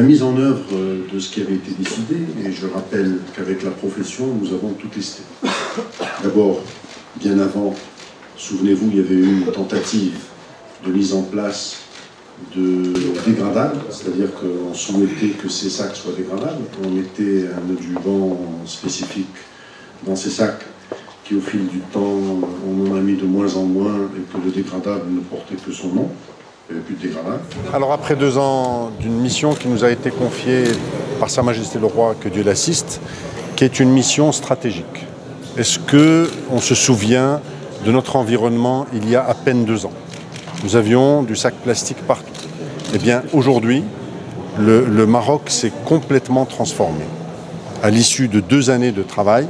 la mise en œuvre de ce qui avait été décidé, et je rappelle qu'avec la profession, nous avons tout testé. D'abord, bien avant, souvenez-vous, il y avait eu une tentative de mise en place de dégradables, c'est-à-dire qu'on souhaitait que ces sacs soient dégradables. On mettait un audubon spécifique dans ces sacs qui, au fil du temps, on en a mis de moins en moins et que le dégradable ne portait que son nom. Il n'y avait plus de dégradable. Alors après 2 ans d'une mission qui nous a été confiée par Sa Majesté le Roi, que Dieu l'assiste, qui est une mission stratégique. Est-ce qu'on se souvient de notre environnement il y a à peine 2 ans? Nous avions du sac plastique partout. Eh bien, aujourd'hui, le Maroc s'est complètement transformé. À l'issue de 2 années de travail,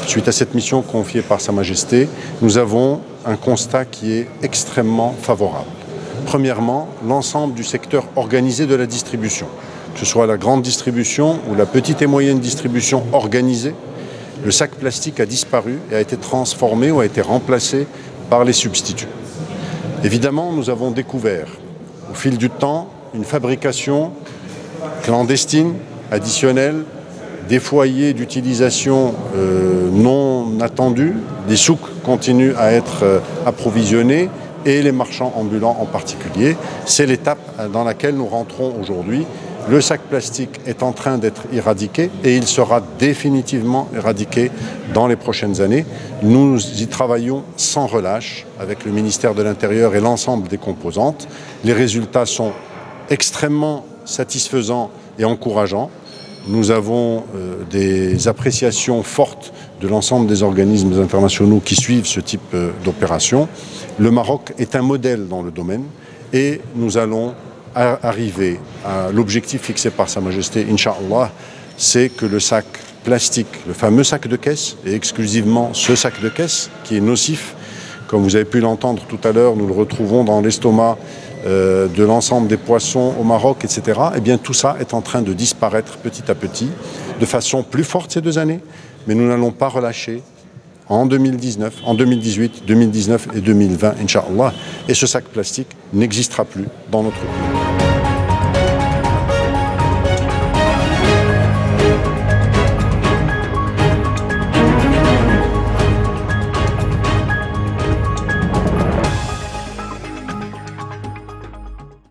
suite à cette mission confiée par Sa Majesté, nous avons un constat qui est extrêmement favorable. Premièrement, l'ensemble du secteur organisé de la distribution, que ce soit la grande distribution ou la petite et moyenne distribution organisée, le sac plastique a disparu et a été transformé ou a été remplacé par les substituts. Évidemment, nous avons découvert au fil du temps une fabrication clandestine, additionnelle, des foyers d'utilisation non attendus, des souks continuent à être approvisionnés et les marchands ambulants en particulier. C'est l'étape dans laquelle nous rentrons aujourd'hui. Le sac plastique est en train d'être éradiqué et il sera définitivement éradiqué dans les prochaines années. Nous y travaillons sans relâche avec le ministère de l'Intérieur et l'ensemble des composantes. Les résultats sont extrêmement satisfaisants et encourageants. Nous avons des appréciations fortes de l'ensemble des organismes internationaux qui suivent ce type d'opération. Le Maroc est un modèle dans le domaine et nous allons arriver à l'objectif fixé par Sa Majesté, Inch'Allah, c'est que le sac plastique, le fameux sac de caisse, et exclusivement ce sac de caisse qui est nocif, comme vous avez pu l'entendre tout à l'heure, nous le retrouvons dans l'estomac de l'ensemble des poissons au Maroc, etc. Eh bien, tout ça est en train de disparaître petit à petit, de façon plus forte ces 2 années, mais nous n'allons pas relâcher en 2019, en 2018, 2019 et 2020, Inch'Allah. Et ce sac plastique n'existera plus dans notre pays.